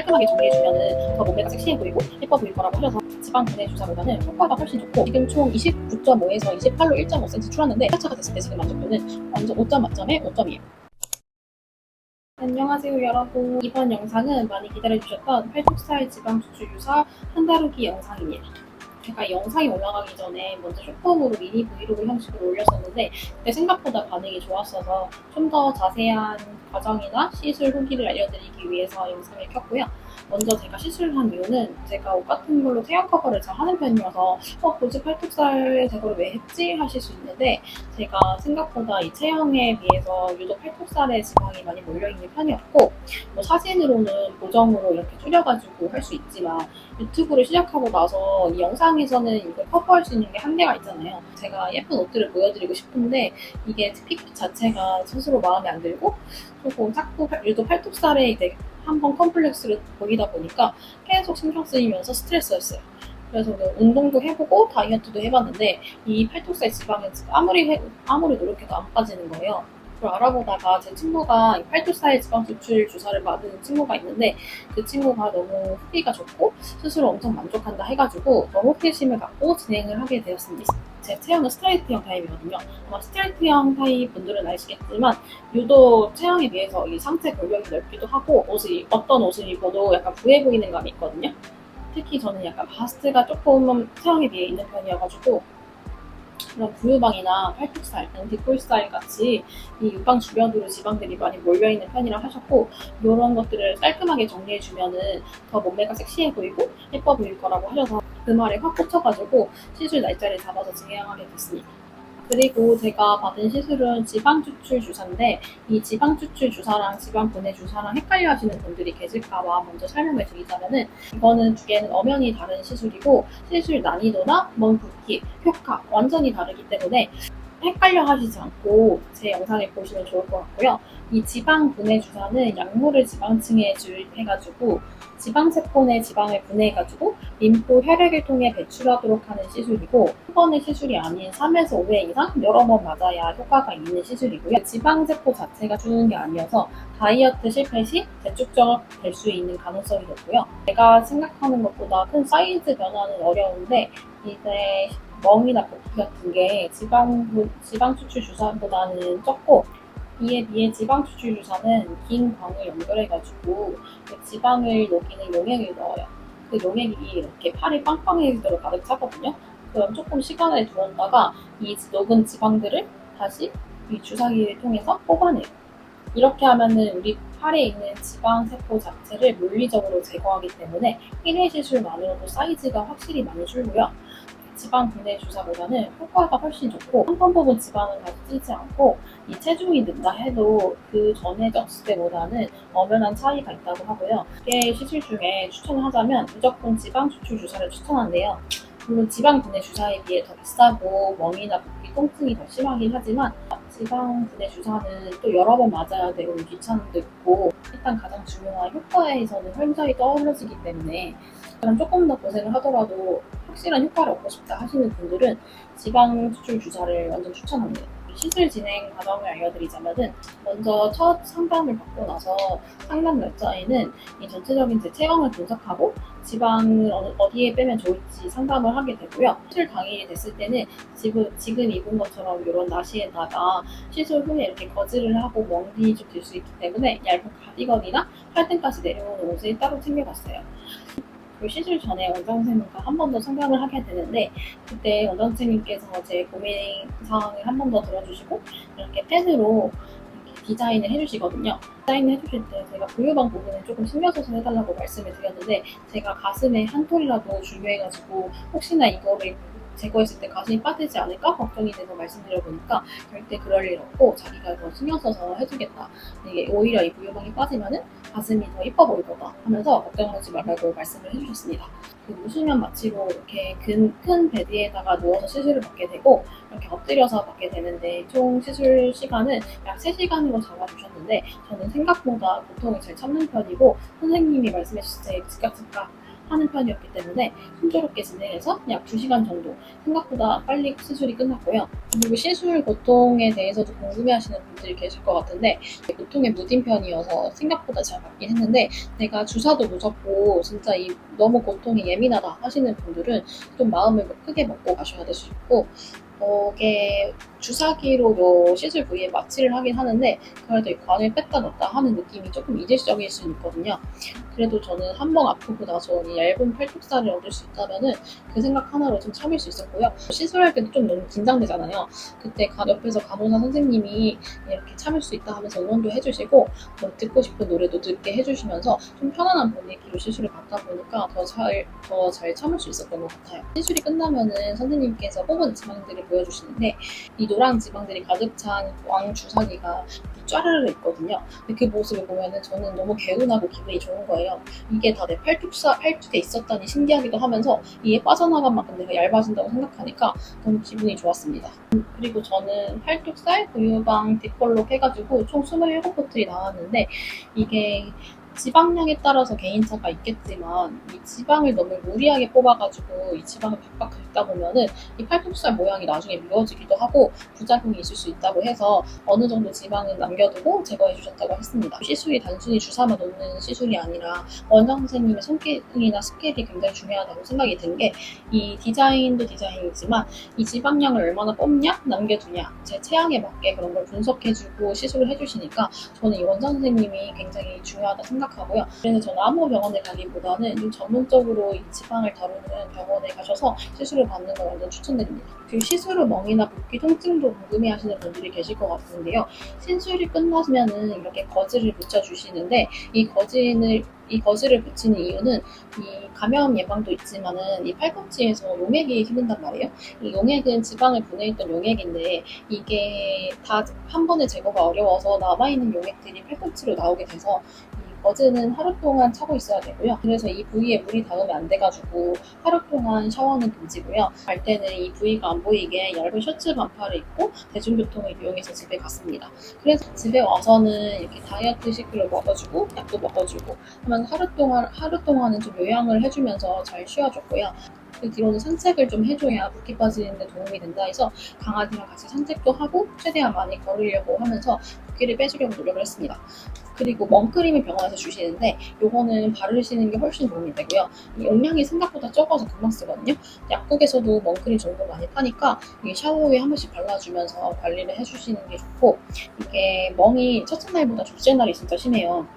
깔끔하게 정리해주면은 더 몸매가 섹시해 보이고 예뻐 보일 거라고 하셔서 지방 분해 주사보다는 효과가 훨씬 좋고, 지금 총 29.5에서 28로 1.5cm 줄었는데 1차가 됐을 때 지금 만족도는 완전 5점 만점에 5점이에요. 안녕하세요 여러분, 이번 영상은 많이 기다려주셨던 팔뚝살 지방 추출 유사 한 다루기 영상입니다. 제가 영상이 올라가기 전에 먼저 쇼폼으로 미니 브이로그 형식으로 올렸었는데 그때 생각보다 반응이 좋았어서 좀 더 자세한 과정이나 시술 후기를 알려드리기 위해서 영상을 켰고요. 먼저 제가 시술한 이유는 제가 옷 같은 걸로 체형 커버를 잘 하는 편이어서 굳이 팔뚝살 제거를 왜 했지 하실 수 있는데, 제가 생각보다 이 체형에 비해서 유독 팔뚝살에 지방이 많이 몰려있는 편이었고, 뭐 사진으로는 보정으로 이렇게 줄여가지고 할 수 있지만 유튜브를 시작하고 나서 이 영상에서는 이걸 커버할 수 있는 게 한계가 있잖아요. 제가 예쁜 옷들을 보여드리고 싶은데 이게 픽 자체가 스스로 마음에 안 들고 조금 자꾸 유독 팔뚝살에 이제 한번 컴플렉스를 보이다 보니까 계속 신경 쓰이면서 스트레스였어요. 그래서 운동도 해보고 다이어트도 해봤는데 이 팔뚝살 지방은 아무리 노력해도 안 빠지는 거예요. 그걸 알아보다가 제 친구가 팔뚝살 지방 추출 주사를 받은 친구가 있는데 그 친구가 너무 후기가 좋고 스스로 엄청 만족한다 해가지고 너무 호기심을 갖고 진행을 하게 되었습니다. 제 체형은 스트레이트형 타입이거든요. 아마 스트레이트형 타입 분들은 아시겠지만 유독 체형에 비해서 이 상체 골격이 넓기도 하고 어떤 옷을 입어도 약간 부해 보이는 감이 있거든요. 특히 저는 약간 바스트가 조금 체형에 비해 있는 편이어가지고 그런 부유방이나 팔뚝살, 뒷골살 같이 이 육방 주변으로 지방들이 많이 몰려있는 편이라 하셨고, 이런 것들을 깔끔하게 정리해주면은 더 몸매가 섹시해 보이고 예뻐 보일 거라고 하셔서 그 말에 확 꽂혀가지고 시술 날짜를 잡아서 진행하게 됐습니다. 그리고 제가 받은 시술은 지방 추출 주사인데 이 지방 추출 주사랑 지방 분해 주사랑 헷갈려 하시는 분들이 계실까봐 먼저 설명을 드리자면은, 이거는 두 개는 엄연히 다른 시술이고 시술 난이도나 먼 붓기, 효과 완전히 다르기 때문에 헷갈려 하시지 않고 제 영상을 보시면 좋을 것 같고요. 이 지방 분해 주사는 약물을 지방층에 주입해가지고 지방세포 내 지방을 분해해가지고 림프 혈액을 통해 배출하도록 하는 시술이고, 한 번의 시술이 아닌 3에서 5회 이상 여러 번 맞아야 효과가 있는 시술이고요. 지방세포 자체가 주는 게 아니어서 다이어트 실패 시 재축적될 수 있는 가능성이 높고요. 제가 생각하는 것보다 큰 사이즈 변화는 어려운데 이제 멍이나 붓기 같은 게 지방 추출 주사보다는 적고, 이에 비해 지방 추출 주사는 긴 광을 연결해가지고 그 지방을 녹이는 용액을 넣어요. 그 용액이 이렇게 팔이 빵빵해지도록 가득 차거든요. 그럼 조금 시간을 두었다가 이 녹은 지방들을 다시 이 주사기를 통해서 뽑아내요. 이렇게 하면은 우리 팔에 있는 지방 세포 자체를 물리적으로 제거하기 때문에 1회 시술만으로도 사이즈가 확실히 많이 줄고요. 지방 분해 주사보다는 효과가 훨씬 좋고, 한 번 뽑은 지방은 다시 찌지 않고 이 체중이 는다 해도 그 전에 쪘을 때보다는 엄연한 차이가 있다고 하고요. 이게 시술 중에 추천하자면 무조건 지방 추출 주사를 추천한대요. 물론 지방 분해 주사에 비해 더 비싸고 멍이나 붓기, 통증이 더 심하긴 하지만 지방 분해 주사는 또 여러 번 맞아야 되고 귀찮음도 있고, 일단 가장 중요한 효과에서는 현저히 떨어지기 때문에 조금 더 고생을 하더라도 확실한 효과를 얻고 싶다 하시는 분들은 지방 추출 주사를 완전 추천합니다. 시술 진행 과정을 알려드리자면은, 먼저 첫 상담을 받고 나서 상담 날짜에는 이 전체적인 제 체형을 분석하고 지방을 어디에 빼면 좋을지 상담을 하게 되고요. 시술 당일이 됐을 때는 지금 입은 것처럼 이런 나시에다가 시술 후에 이렇게 거즈를 하고 멍이 좀 들 수 있기 때문에 얇은 가디건이나 팔등까지 내려오는 옷을 따로 챙겨갔어요. 그리고 시술 전에 원장 선생님과 한 번 더 상담을 하게 되는데, 그때 원장 선생님께서 제 고민 사항을 한 번 더 들어주시고 이렇게 펜으로 이렇게 디자인을 해주시거든요. 디자인을 해주실 때 제가 부유방 부분을 조금 신경 써서 해달라고 말씀을 드렸는데, 제가 가슴에 한 톨이라도 중요해가지고 혹시나 이거를 제거했을 때 가슴이 빠지지 않을까 걱정이 돼서 말씀드려보니까 절대 그럴 일 없고 자기가 더 신경 써서 해주겠다. 이게 오히려 이 부유방이 빠지면은 가슴이 더 이뻐 보일 거다 하면서 걱정하지 말라고 말씀을 해주셨습니다. 그 무수면 마취로 이렇게 큰 베드에다가 누워서 시술을 받게 되고 이렇게 엎드려서 받게 되는데, 총 시술 시간은 약 3시간으로 잡아주셨는데 저는 생각보다 고통을 잘 참는 편이고 선생님이 말씀해 주실 때 즉각 하는 편이었기 때문에 순조롭게 진행해서 약 2시간 정도 생각보다 빨리 시술이 끝났고요. 그리고 시술 고통에 대해서도 궁금해하시는 분들이 계실 것 같은데 고통에 무딘 편이어서 생각보다 잘 받긴 했는데 내가 주사도 무섭고 진짜 너무 고통이 예민하다 하시는 분들은 좀 마음을 크게 먹고 가셔야 될 수 있고 이게 주사기로 시술 부위에 마취를 하긴 하는데 그래도 이 관을 뺐다 넣었다 하는 느낌이 조금 이질적일 수는 있거든요. 그래도 저는 한 번 아프고 나서 이 얇은 팔뚝살을 얻을 수 있다면은 그 생각 하나로 좀 참을 수 있었고요. 시술할 때도 좀 너무 긴장되잖아요. 그때 옆에서 간호사 선생님이 이렇게 참을 수 있다 하면서 응원도 해주시고 듣고 싶은 노래도 듣게 해주시면서 좀 편안한 분위기로 시술을 받다 보니까 더 잘 참을 수 있었던 것 같아요. 시술이 끝나면은 선생님께서 뽑은 지방들을 보여주시는데 이 노란 지방들이 가득 찬 왕 주사기가 쫘르르 있거든요. 근데 그 모습을 보면은 저는 너무 개운하고 기분이 좋은 거예요. 이게 다 내 팔뚝에 있었다니 신기하기도 하면서 이게 빠져나간 만큼 내가 얇아진다고 생각하니까 너무 기분이 좋았습니다. 그리고 저는 팔뚝살, 구유방, 뒷볼록 해가지고 총 27포트이 나왔는데 이게 지방량에 따라서 개인차가 있겠지만 이 지방을 너무 무리하게 뽑아가지고 이 지방을 박박 긁다 보면은 이 팔뚝살 모양이 나중에 미워지기도 하고 부작용이 있을 수 있다고 해서 어느 정도 지방을 남겨두고 제거해 주셨다고 했습니다. 시술이 단순히 주사만 놓는 시술이 아니라 원장 선생님의 손길이나 스킬이 굉장히 중요하다고 생각이 든 게 이 디자인도 디자인이지만 이 지방량을 얼마나 뽑냐 남겨두냐 제 체형에 맞게 그런 걸 분석해주고 시술을 해주시니까 저는 이 원장 선생님이 굉장히 중요하다 생각하고요. 그래서 저는 아무 병원에 가기보다는 좀 전문적으로 이 지방을 다루는 병원에 가셔서 시술을 받는 걸 완전 추천드립니다. 그리고 시술 후 멍이나 붓기 통증도 궁금해하시는 분들이 계실 것 같은데요. 시술이 끝나면은 이렇게 거즈를 붙여주시는데 이 거즈를 붙이는 이유는 이 감염 예방도 있지만은 이 팔꿈치에서 용액이 흐른단 말이에요. 이 용액은 지방을 분해했던 용액인데 이게 다 한 번에 제거가 어려워서 남아있는 용액들이 팔꿈치로 나오게 돼서 거즈는 하루 동안 차고 있어야 되고요. 그래서 이 부위에 물이 닿으면 안 돼가지고 하루 동안 샤워는 금지고요. 갈 때는 이 부위가 안 보이게 얇은 셔츠 반팔을 입고 대중교통을 이용해서 집에 갔습니다. 그래서 집에 와서는 이렇게 다이어트 식기를 먹어주고 약도 먹어주고 하면서 하루 동안은 좀 요양을 해주면서 잘 쉬어줬고요. 그 뒤로는 산책을 좀 해줘야 붓기 빠지는 데 도움이 된다 해서 강아지랑 같이 산책도 하고 최대한 많이 걸으려고 하면서 붓기를 빼주려고 노력을 했습니다. 그리고 멍크림을 병원에서 주시는데 이거는 바르시는 게 훨씬 도움이 되고요. 이 용량이 생각보다 적어서 금방 쓰거든요. 약국에서도 멍크림 정도 많이 파니까 이게 샤워 후에 한 번씩 발라주면서 관리를 해주시는 게 좋고 이게 멍이 첫째 날보다 둘째 날이 진짜 심해요.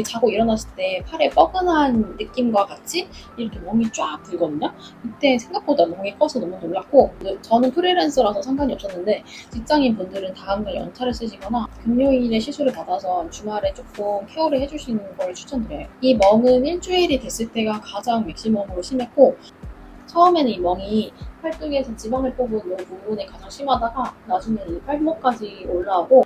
자고 일어났을 때 팔에 뻐근한 느낌과 같이 이렇게 멍이 쫙 들거든요. 이때 생각보다 멍이 커서 너무 놀랐고 저는 프리랜서라서 상관이 없었는데 직장인 분들은 다음날 연차를 쓰시거나 금요일에 시술을 받아서 주말에 조금 케어를 해주시는 걸 추천드려요. 이 멍은 일주일이 됐을 때가 가장 맥시멈으로 심했고 처음에는 이 멍이 팔뚝에서 지방을 뽑은 이 부분에 가장 심하다가 나중에는 이 팔목까지 올라오고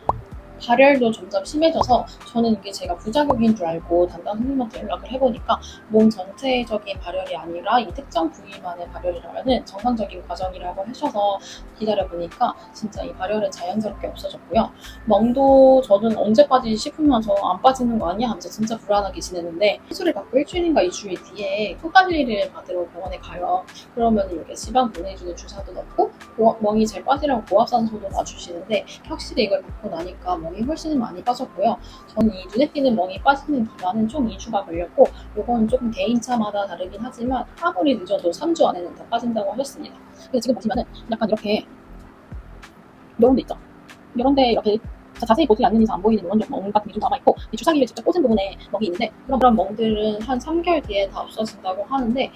발열도 점점 심해져서 저는 이게 제가 부작용인 줄 알고 담당 선생님한테 연락을 해보니까 몸 전체적인 발열이 아니라 이 특정 부위만의 발열이라면 정상적인 과정이라고 하셔서 기다려보니까 진짜 이 발열은 자연스럽게 없어졌고요. 멍도 저는 언제 빠지지 싶으면서 안 빠지는 거 아니야 하면서 진짜 불안하게 지냈는데 시술을 받고 일주일인가 2주일 뒤에 코 관리를 받으러 병원에 가요. 그러면 이렇게 지방 보내주는 주사도 넣고 멍이 잘 빠지라고 고압산소도 놔주시는데 확실히 이걸 받고 나니까 멍이 훨씬 많이 빠졌고요. 저는 이 눈에 띄는 멍이 빠지는 기간은 총 2주가 걸렸고 이건 조금 개인차마다 다르긴 하지만 아무리 늦어도 3주 안에는 다 빠진다고 하셨습니다. 그래서 지금 보시면은 약간 이렇게 이런 데 있죠. 이런 데 이렇게 자세히 보지 않는 이상 안 보이는 이런 멍 같은 게 좀 남아있고 주사기를 직접 꽂은 부분에 멍이 있는데 그런 멍들은 한 3개월 뒤에 다 없어진다고 하는데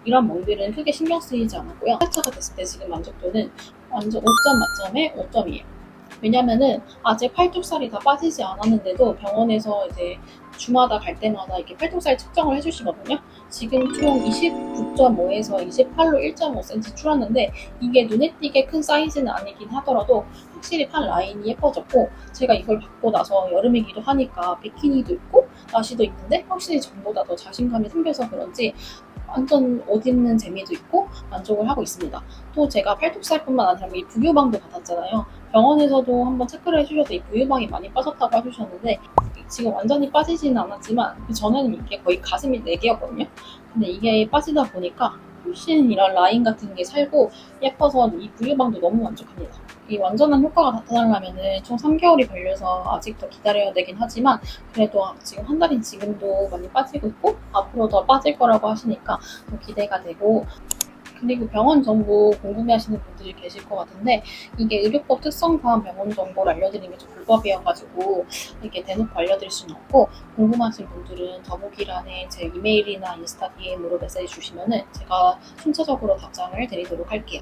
이런 멍들은 크게 신경 쓰이지 않았고요. 회차가 됐을 때 지금 만족도는 완전 5점 만점에 5점이에요. 왜냐면은 아직 팔뚝살이 다 빠지지 않았는데도 병원에서 이제 주마다 갈 때마다 이렇게 팔뚝살 측정을 해주시거든요. 지금 총 29.5에서 28로 1.5cm 줄었는데 이게 눈에 띄게 큰 사이즈는 아니긴 하더라도 확실히 팔 라인이 예뻐졌고 제가 이걸 받고 나서 여름이기도 하니까 비키니도 입고 나시도 입는데 확실히 전보다 더 자신감이 생겨서 그런지 완전 옷 입는 재미도 있고 만족을 하고 있습니다. 또 제가 팔뚝살뿐만 아니라 이 부유방도 받았잖아요. 병원에서도 한번 체크를 해주셔서 이 부유방이 많이 빠졌다고 해주셨는데 지금 완전히 빠지지는 않았지만 그 전에는 이게 거의 가슴이 4개였거든요. 근데 이게 빠지다 보니까 훨씬 이런 라인 같은 게 살고 예뻐서 이 부유방도 너무 만족합니다. 이 완전한 효과가 나타나려면 총 3개월이 걸려서 아직 더 기다려야 되긴 하지만 그래도 지금 한 달인 지금도 많이 빠지고 있고 앞으로 더 빠질 거라고 하시니까 더 기대가 되고, 그리고 병원 정보 궁금해하시는 분들이 계실 것 같은데 이게 의료법 특성상 병원 정보를 알려드리는 게 좀 불법이어가지고 이렇게 대놓고 알려드릴 수는 없고, 궁금하신 분들은 더보기란에 제 이메일이나 인스타 DM으로 메시지 주시면은 제가 순차적으로 답장을 드리도록 할게요.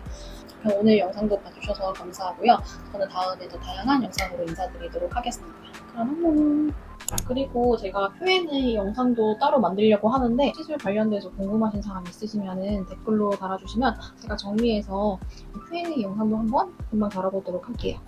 그럼 오늘 영상도 봐주셔서 감사하고요. 저는 다음에 더 다양한 영상으로 인사드리도록 하겠습니다. 그럼 안녕. 그리고 제가 Q&A 영상도 따로 만들려고 하는데 시술 관련돼서 궁금하신 사람 있으시면 댓글로 달아주시면 제가 정리해서 Q&A 영상도 한번 금방 다뤄보도록 할게요.